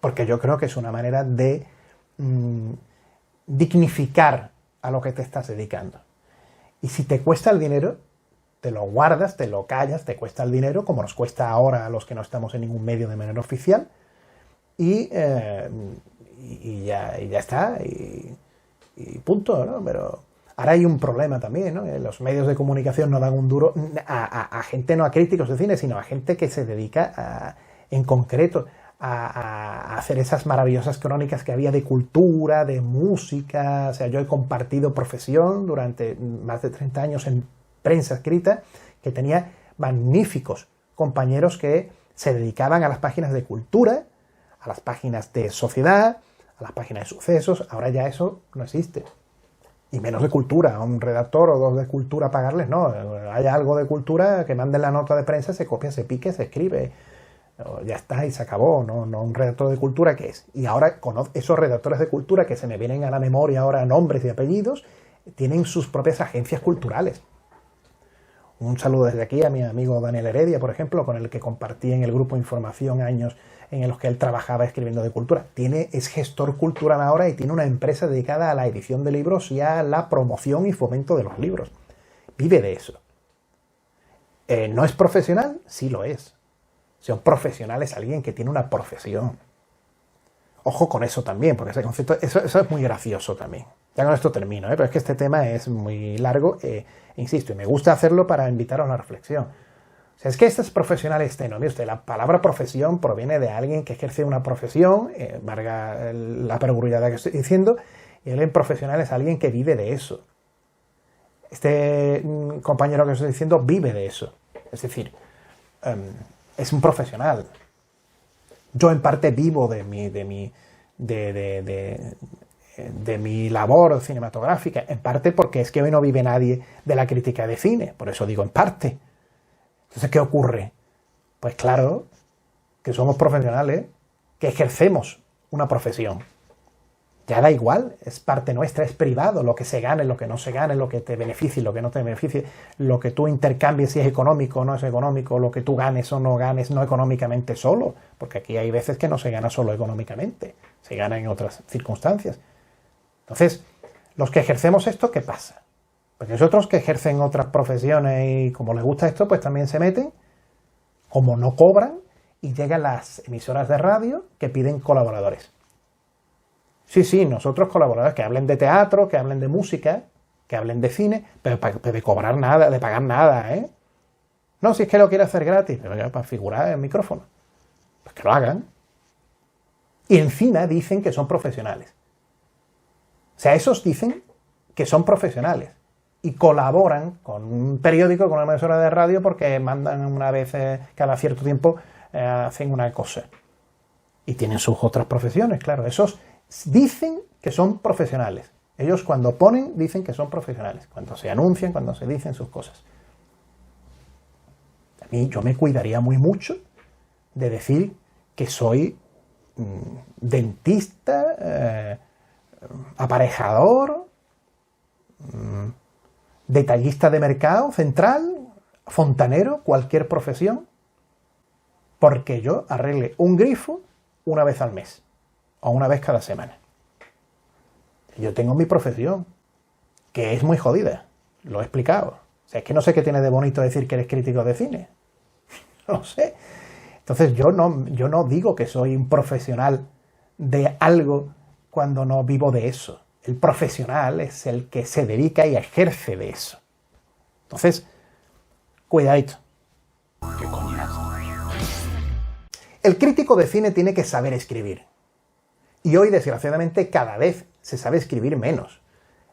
Porque yo creo que es una manera de dignificar a lo que te estás dedicando. Y si te cuesta el dinero, te lo guardas, te lo callas, te cuesta el dinero, como nos cuesta ahora a los que no estamos en ningún medio de manera oficial, y ya está, y punto, ¿no? Pero ahora hay un problema también, ¿no? Los medios de comunicación no dan un duro a gente, no a críticos de cine, sino a gente que se dedica en concreto a hacer esas maravillosas crónicas que había de cultura, de música. O sea, yo he compartido profesión durante más de 30 años en prensa escrita, que tenía magníficos compañeros que se dedicaban a las páginas de cultura, a las páginas de sociedad, a las páginas de sucesos. Ahora ya eso no existe. Y menos de cultura. A un redactor o dos de cultura pagarles, no. Hay algo de cultura, que manden la nota de prensa, se copia, se pique, se escribe. Ya está y se acabó. No un redactor de cultura, ¿qué es? Y ahora esos redactores de cultura que se me vienen a la memoria ahora, nombres y apellidos, tienen sus propias agencias culturales. Un saludo desde aquí a mi amigo Daniel Heredia, por ejemplo, con el que compartí en el grupo Información años en los que él trabajaba escribiendo de cultura. Es gestor cultural ahora y tiene una empresa dedicada a la edición de libros y a la promoción y fomento de los libros. Vive de eso. ¿No es profesional? Sí lo es. O sea, un profesional es alguien que tiene una profesión. Ojo con eso también, porque ese concepto, eso es muy gracioso también. Ya con esto termino, pero es que este tema es muy largo, insisto, y me gusta hacerlo para invitaros a la reflexión. O sea, es que estos profesionales, no, mire usted, la palabra profesión proviene de alguien que ejerce una profesión, valga la perogrullada que estoy diciendo, y alguien profesional es alguien que vive de eso. Este compañero que estoy diciendo vive de eso. Es decir, es un profesional. Yo en parte vivo de mi labor cinematográfica, en parte porque es que hoy no vive nadie de la crítica de cine, por eso digo en parte. Entonces, ¿qué ocurre? Pues claro, que somos profesionales, que ejercemos una profesión. Ya da igual, es parte nuestra, es privado, lo que se gane, lo que no se gane, lo que te beneficie, lo que no te beneficie, lo que tú intercambies, si es económico o no es económico, lo que tú ganes o no ganes, no económicamente solo, porque aquí hay veces que no se gana solo económicamente, se gana en otras circunstancias. Entonces, los que ejercemos esto, ¿qué pasa? Porque hay otros que ejercen otras profesiones y como les gusta esto, pues también se meten, como no cobran, y llegan las emisoras de radio que piden colaboradores. Sí, nosotros colaboradores que hablen de teatro, que hablen de música, que hablen de cine, pero de cobrar nada, de pagar nada, ¿eh? No, si es que lo quiere hacer gratis, pero ya para figurar el micrófono. Pues que lo hagan. Y encima dicen que son profesionales. O sea, esos dicen que son profesionales y colaboran con un periódico, con una emisora de radio, porque mandan una vez cada cierto tiempo, hacen una cosa. Y tienen sus otras profesiones, claro. Esos dicen que son profesionales. Ellos cuando ponen dicen que son profesionales. Cuando se anuncian, cuando se dicen sus cosas. A mí yo me cuidaría muy mucho de decir que soy dentista, aparejador, detallista de mercado central, fontanero, cualquier profesión, porque yo arregle un grifo una vez al mes o una vez cada semana. Yo tengo mi profesión, que es muy jodida, lo he explicado. O sea, es que no sé qué tiene de bonito decir que eres crítico de cine. No sé. Entonces yo no digo que soy un profesional de algo cuando no vivo de eso. El profesional es el que se dedica y ejerce de eso. Entonces, cuidadito. ¿Qué coñazo? El crítico de cine tiene que saber escribir. Y hoy, desgraciadamente, cada vez se sabe escribir menos.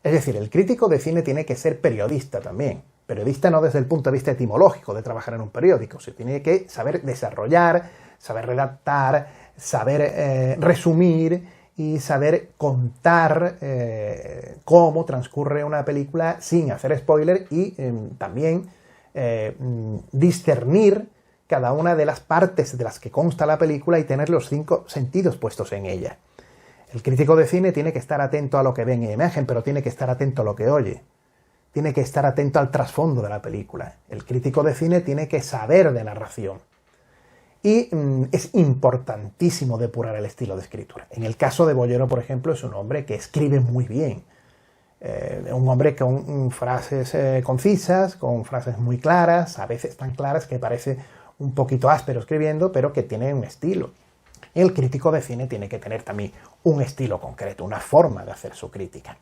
Es decir, el crítico de cine tiene que ser periodista también. Periodista no desde el punto de vista etimológico de trabajar en un periódico. Se tiene que saber desarrollar, saber redactar, saber resumir y saber contar cómo transcurre una película sin hacer spoiler y también discernir cada una de las partes de las que consta la película y tener los 5 sentidos puestos en ella. El crítico de cine tiene que estar atento a lo que ve en imagen, pero tiene que estar atento a lo que oye. Tiene que estar atento al trasfondo de la película. El crítico de cine tiene que saber de narración. Y es importantísimo depurar el estilo de escritura. En el caso de Bollero, por ejemplo, es un hombre que escribe muy bien. Un hombre con frases concisas, con frases muy claras, a veces tan claras que parece un poquito áspero escribiendo, pero que tiene un estilo. El crítico de cine tiene que tener también un estilo concreto, una forma de hacer su crítica.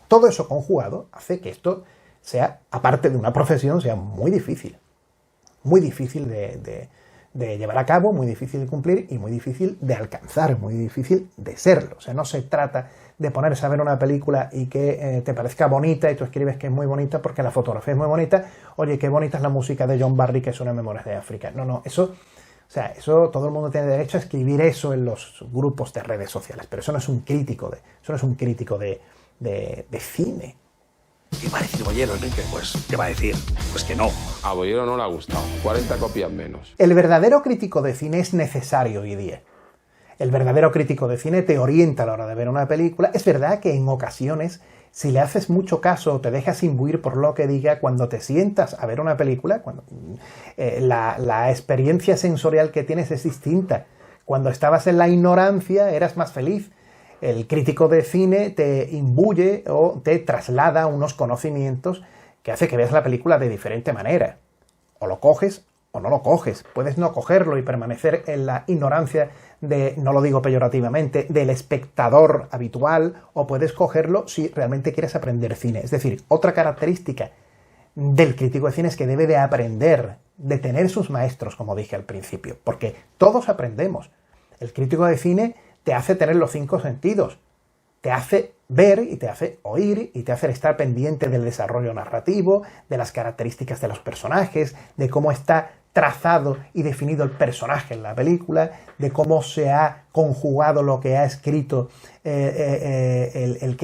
Todo eso conjugado hace que esto sea, aparte de una profesión, sea muy difícil. Muy difícil de llevar a cabo, muy difícil de cumplir y muy difícil de alcanzar, muy difícil de serlo. O sea, no se trata de ponerse a ver una película y que te parezca bonita y tú escribes que es muy bonita porque la fotografía es muy bonita. Oye, qué bonita es la música de John Barry, que es una Memorias de África. No, eso todo el mundo tiene derecho a escribir eso en los grupos de redes sociales, pero eso no es un crítico de cine. ¿Qué va a decir Bollero, Enrique? Pues, ¿qué va a decir? Pues que no. A Bollero no le ha gustado. 40 copias menos. El verdadero crítico de cine es necesario hoy día. El verdadero crítico de cine te orienta a la hora de ver una película. Es verdad que en ocasiones, si le haces mucho caso o te dejas imbuir por lo que diga, cuando te sientas a ver una película, la experiencia sensorial que tienes es distinta. Cuando estabas en la ignorancia eras más feliz. El crítico de cine te imbuye o te traslada unos conocimientos que hace que veas la película de diferente manera. O lo coges o no lo coges. Puedes no cogerlo y permanecer en la ignorancia no lo digo peyorativamente, del espectador habitual, o puedes cogerlo si realmente quieres aprender cine. Es decir, otra característica del crítico de cine es que debe de aprender, de tener sus maestros, como dije al principio, porque todos aprendemos. El crítico de cine te hace tener los 5 sentidos, te hace ver y te hace oír y te hace estar pendiente del desarrollo narrativo, de las características de los personajes, de cómo está trazado y definido el personaje en la película, de cómo se ha conjugado lo que ha escrito el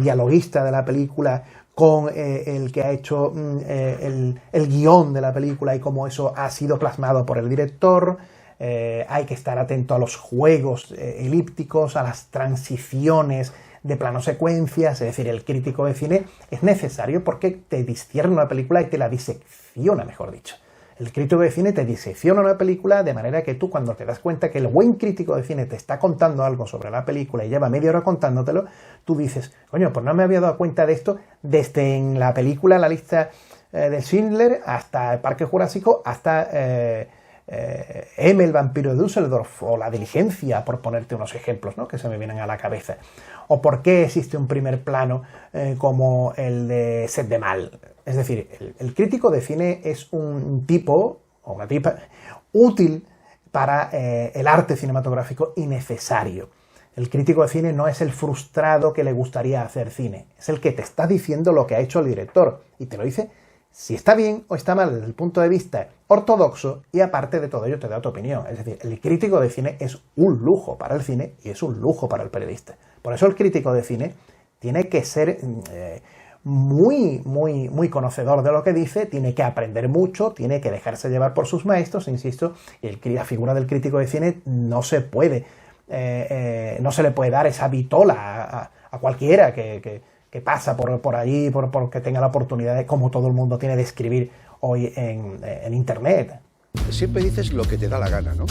dialoguista de la película con el que ha hecho el guión de la película y cómo eso ha sido plasmado por el director. Hay que estar atento a los juegos elípticos, a las transiciones de plano secuencias. Es decir, el crítico de cine es necesario porque te discierne una película y te la disecciona, mejor dicho. El crítico de cine te disecciona una película de manera que tú, cuando te das cuenta que el buen crítico de cine te está contando algo sobre la película y lleva media hora contándotelo, tú dices, coño, pues no me había dado cuenta de esto desde en la película La lista de Schindler hasta El Parque Jurásico, hasta M, el vampiro de Düsseldorf, o La diligencia, por ponerte unos ejemplos, ¿no?, que se me vienen a la cabeza. O por qué existe un primer plano como el de Set de Mal. Es decir, el crítico de cine es un tipo, o una tipa, útil para el arte cinematográfico y necesario. El crítico de cine no es el frustrado que le gustaría hacer cine, es el que te está diciendo lo que ha hecho el director, y te lo dice si está bien o está mal desde el punto de vista ortodoxo, y aparte de todo ello te da tu opinión. Es decir, el crítico de cine es un lujo para el cine y es un lujo para el periodista. Por eso el crítico de cine tiene que ser muy conocedor de lo que dice, tiene que aprender mucho, tiene que dejarse llevar por sus maestros, insisto, y la figura del crítico de cine no se puede, no se le puede dar esa vitola a cualquiera que pasa por allí, porque tenga la oportunidad, de, como todo el mundo tiene, de escribir hoy en Internet. Siempre dices lo que te da la gana, ¿no?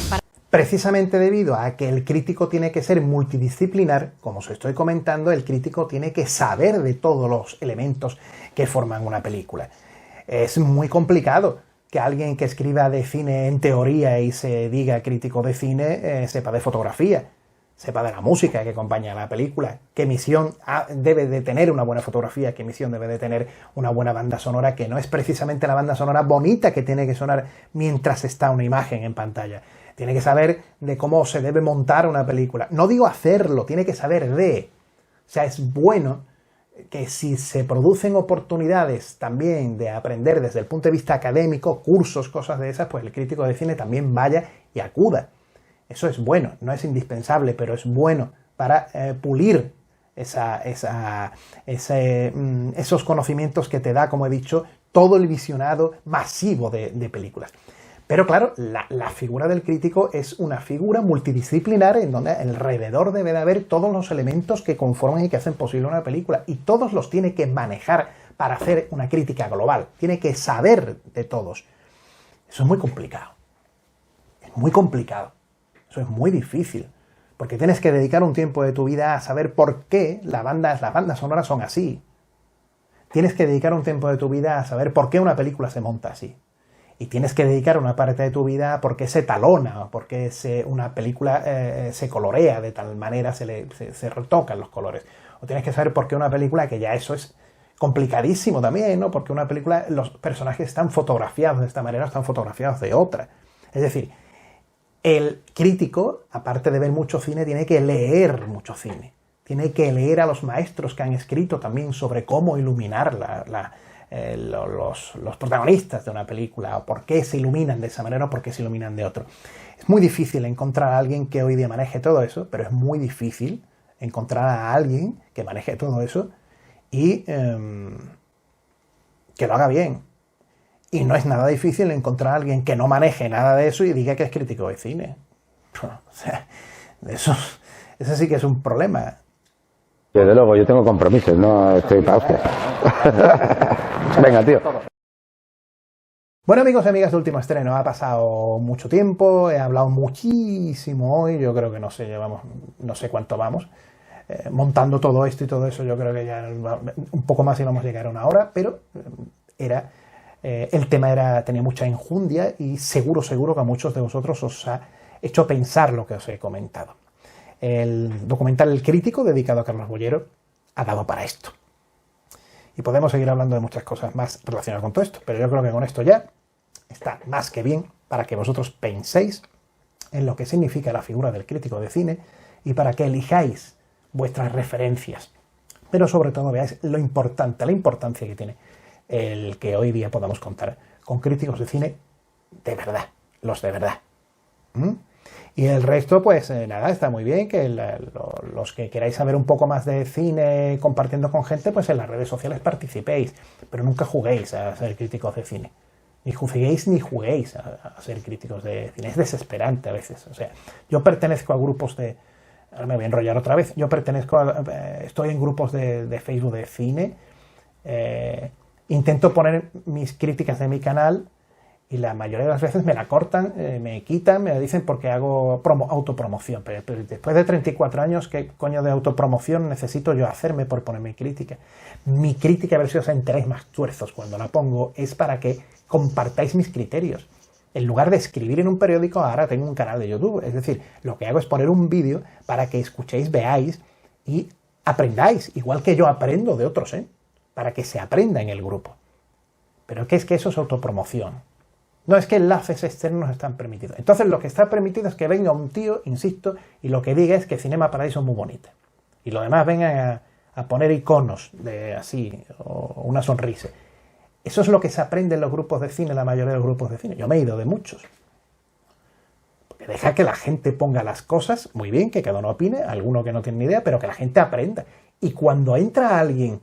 Precisamente debido a que el crítico tiene que ser multidisciplinar, como os estoy comentando, el crítico tiene que saber de todos los elementos que forman una película. Es muy complicado que alguien que escriba de cine en teoría y se diga crítico de cine sepa de fotografía, sepa de la música que acompaña a la película, qué misión debe de tener una buena fotografía, qué misión debe de tener una buena banda sonora, que no es precisamente la banda sonora bonita que tiene que sonar mientras está una imagen en pantalla. Tiene que saber de cómo se debe montar una película. No digo hacerlo, tiene que saber de. O sea, es bueno que si se producen oportunidades también de aprender desde el punto de vista académico, cursos, cosas de esas, pues el crítico de cine también vaya y acuda. Eso es bueno, no es indispensable, pero es bueno para pulir esos conocimientos que te da, como he dicho, todo el visionado masivo de películas. Pero claro, la figura del crítico es una figura multidisciplinar en donde alrededor debe de haber todos los elementos que conforman y que hacen posible una película, y todos los tiene que manejar para hacer una crítica global. Tiene que saber de todos. Eso es muy complicado. Es muy complicado. Eso es muy difícil. Porque tienes que dedicar un tiempo de tu vida a saber por qué las bandas sonoras son así. Tienes que dedicar un tiempo de tu vida a saber por qué una película se monta así. Y tienes que dedicar una parte de tu vida a por qué se talona, por qué una película se colorea de tal manera, se retocan los colores. O tienes que saber por qué una película, que ya eso es complicadísimo también, ¿no? Porque una película, los personajes están fotografiados de esta manera, están fotografiados de otra. Es decir, el crítico, aparte de ver mucho cine, tiene que leer mucho cine. Tiene que leer a los maestros que han escrito también sobre cómo iluminar los protagonistas de una película, o por qué se iluminan de esa manera o por qué se iluminan de otro. Es muy difícil encontrar a alguien que hoy día maneje todo eso, pero es muy difícil encontrar a alguien que maneje todo eso y que lo haga bien. Y no es nada difícil encontrar a alguien que no maneje nada de eso y diga que es crítico de cine. O sea, eso sí que es un problema. Desde luego, yo tengo compromisos, no estoy para hostias. Venga, tío. Bueno, amigos y amigas de Último Estreno, ha pasado mucho tiempo, he hablado muchísimo hoy, yo creo que no sé cuánto vamos, montando todo esto y todo eso, yo creo que ya un poco más íbamos a llegar a una hora, pero el tema tenía mucha enjundia y seguro que a muchos de vosotros os ha hecho pensar lo que os he comentado. El documental El Crítico, dedicado a Carlos Boyero, ha dado para esto. Y podemos seguir hablando de muchas cosas más relacionadas con todo esto, pero yo creo que con esto ya está más que bien para que vosotros penséis en lo que significa la figura del crítico de cine y para que elijáis vuestras referencias. Pero sobre todo veáis la importancia que tiene el que hoy día podamos contar con críticos de cine de verdad, los de verdad. Y el resto, pues nada, está muy bien que los que queráis saber un poco más de cine compartiendo con gente, pues en las redes sociales participéis, pero nunca juguéis a ser críticos de cine. Ni juzguéis ni juguéis a ser críticos de cine. Es desesperante a veces. O sea, yo pertenezco a grupos de... Ahora me voy a enrollar otra vez. Yo estoy en grupos de Facebook de cine. Intento poner mis críticas de mi canal y la mayoría de las veces me la cortan, me quitan, me dicen porque hago autopromoción. Pero después de 34 años, ¿qué coño de autopromoción necesito yo hacerme por poner mi crítica? Mi crítica, a ver si os enteréis más tuerzos cuando la pongo, es para que compartáis mis criterios. En lugar de escribir en un periódico, ahora tengo un canal de YouTube. Es decir, lo que hago es poner un vídeo para que escuchéis, veáis y aprendáis, igual que yo aprendo de otros, para que se aprenda en el grupo. Pero ¿qué es que eso es autopromoción? No, es que enlaces externos están permitidos. Entonces lo que está permitido es que venga un tío, insisto, y lo que diga es que Cinema Paradiso es muy bonita. Y lo demás vengan a poner iconos de así, o una sonrisa. Eso es lo que se aprende en los grupos de cine, la mayoría de los grupos de cine. Yo me he ido de muchos. Porque deja que la gente ponga las cosas, muy bien, que cada uno opine, alguno que no tiene ni idea, pero que la gente aprenda. Y cuando entra alguien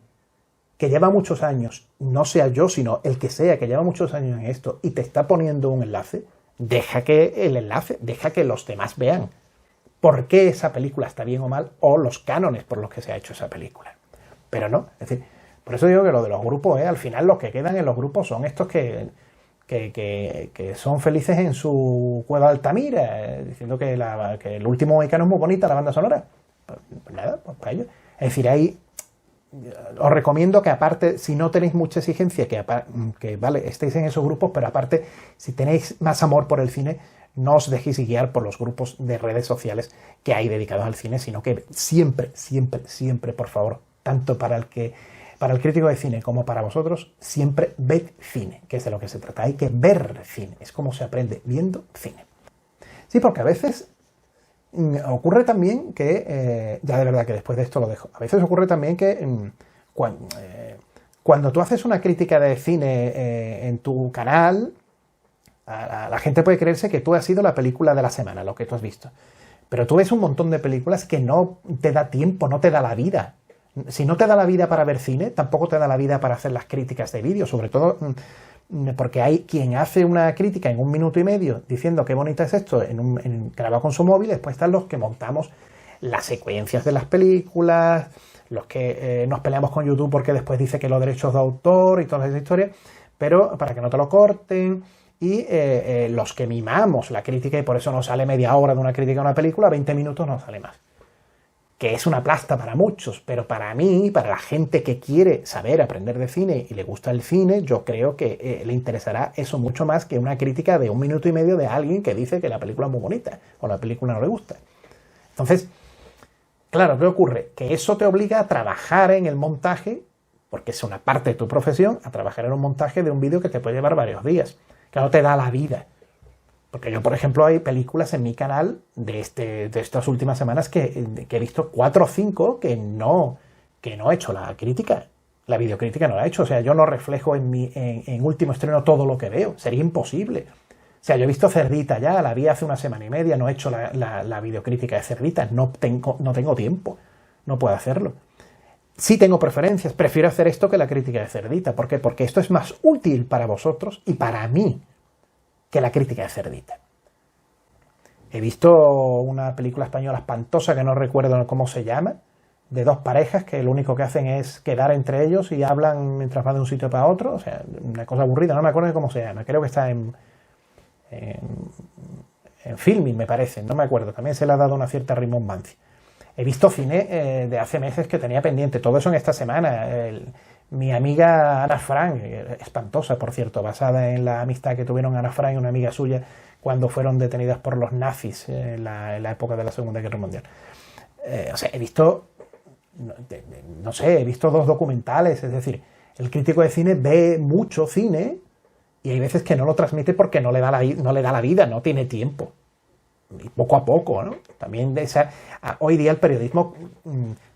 que lleva muchos años, no sea yo, sino el que sea, que lleva muchos años en esto, y te está poniendo un enlace, deja que el enlace, deja que los demás vean por qué esa película está bien o mal, o los cánones por los que se ha hecho esa película. Pero no, es decir, por eso digo que lo de los grupos, al final los que quedan en los grupos son estos que son felices en su cueva de Altamira, diciendo que el último Mohicano es muy bonita, la banda sonora. Pues nada, pues para ello. Es decir, ahí os recomiendo que aparte, si no tenéis mucha exigencia, que vale, estéis en esos grupos, pero aparte, si tenéis más amor por el cine, no os dejéis guiar por los grupos de redes sociales que hay dedicados al cine, sino que siempre, por favor, tanto para el crítico de cine como para vosotros, siempre ved cine, que es de lo que se trata. Hay que ver cine, es como se aprende viendo cine. Sí, porque a veces ocurre también que, ya de verdad que después de esto lo dejo, a veces ocurre también que cuando tú haces una crítica de cine en tu canal, la gente puede creerse que tú has sido la película de la semana, lo que tú has visto. Pero tú ves un montón de películas que no te da tiempo, no te da la vida. Si no te da la vida para ver cine, tampoco te da la vida para hacer las críticas de vídeo, sobre todo porque hay quien hace una crítica en 1 minuto y medio diciendo qué bonita es esto grabado con su móvil, después están los que montamos las secuencias de las películas, los que nos peleamos con YouTube porque después dice que los derechos de autor y toda esa historia, pero para que no te lo corten, y los que mimamos la crítica y por eso nos sale media hora de una crítica a una película, 20 minutos no sale más. Que es una plasta para muchos, pero para mí, para la gente que quiere saber, aprender de cine y le gusta el cine, yo creo que le interesará eso mucho más que una crítica de 1 minuto y medio de alguien que dice que la película es muy bonita o la película no le gusta. Entonces, claro, ¿qué ocurre? Que eso te obliga a trabajar en el montaje, porque es una parte de tu profesión, a trabajar en un montaje de un vídeo que te puede llevar varios días, que no te da la vida. Porque yo, por ejemplo, hay películas en mi canal de estas últimas semanas que he visto 4 o 5 que no he hecho la crítica. La videocrítica no la he hecho. O sea, yo no reflejo en último estreno todo lo que veo. Sería imposible. O sea, yo he visto Cerdita ya, la vi hace 1 semana y media, no he hecho la videocrítica de Cerdita. No tengo tiempo. No puedo hacerlo. Sí tengo preferencias. Prefiero hacer esto que la crítica de Cerdita. ¿Por qué? Porque esto es más útil para vosotros y para mí que la crítica de Cerdita. He visto una película española espantosa que no recuerdo cómo se llama, de 2 parejas que lo único que hacen es quedar entre ellos y hablan mientras van de un sitio para otro, o sea, una cosa aburrida, no me acuerdo de cómo se llama, creo que está en Filmin, me parece, no me acuerdo, también se le ha dado una cierta rimbombancia. He visto cine de hace meses que tenía pendiente, todo eso en esta semana. Mi amiga Ana Frank, espantosa por cierto, basada en la amistad que tuvieron Ana Frank y una amiga suya cuando fueron detenidas por los nazis en la época de la Segunda Guerra Mundial. O sea, he visto, no sé, he visto 2 documentales, es decir, el crítico de cine ve mucho cine y hay veces que no lo transmite porque no le da la vida, no tiene tiempo. Y poco a poco, ¿no? También hoy día el periodismo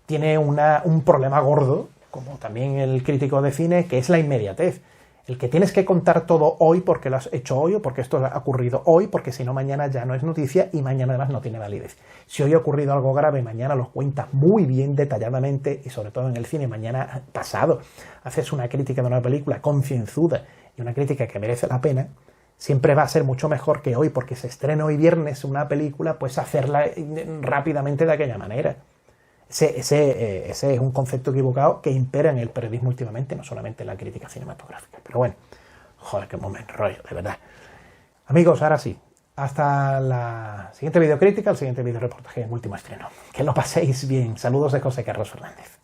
tiene un problema gordo, como también el crítico de cine, que es la inmediatez. El que tienes que contar todo hoy porque lo has hecho hoy o porque esto ha ocurrido hoy, porque si no mañana ya no es noticia y mañana además no tiene validez. Si hoy ha ocurrido algo grave, mañana lo cuentas muy bien, detalladamente, y sobre todo en el cine, mañana pasado haces una crítica de una película concienzuda y una crítica que merece la pena, siempre va a ser mucho mejor que hoy, porque se estrena hoy viernes una película, pues hacerla rápidamente de aquella manera. Ese es un concepto equivocado que impera en el periodismo últimamente, no solamente en la crítica cinematográfica. Pero bueno, joder, que me enrollo, de verdad. Amigos, ahora sí, hasta la siguiente videocrítica, el siguiente videoreportaje en Último Estreno. Que lo paséis bien. Saludos de José Carlos Fernández.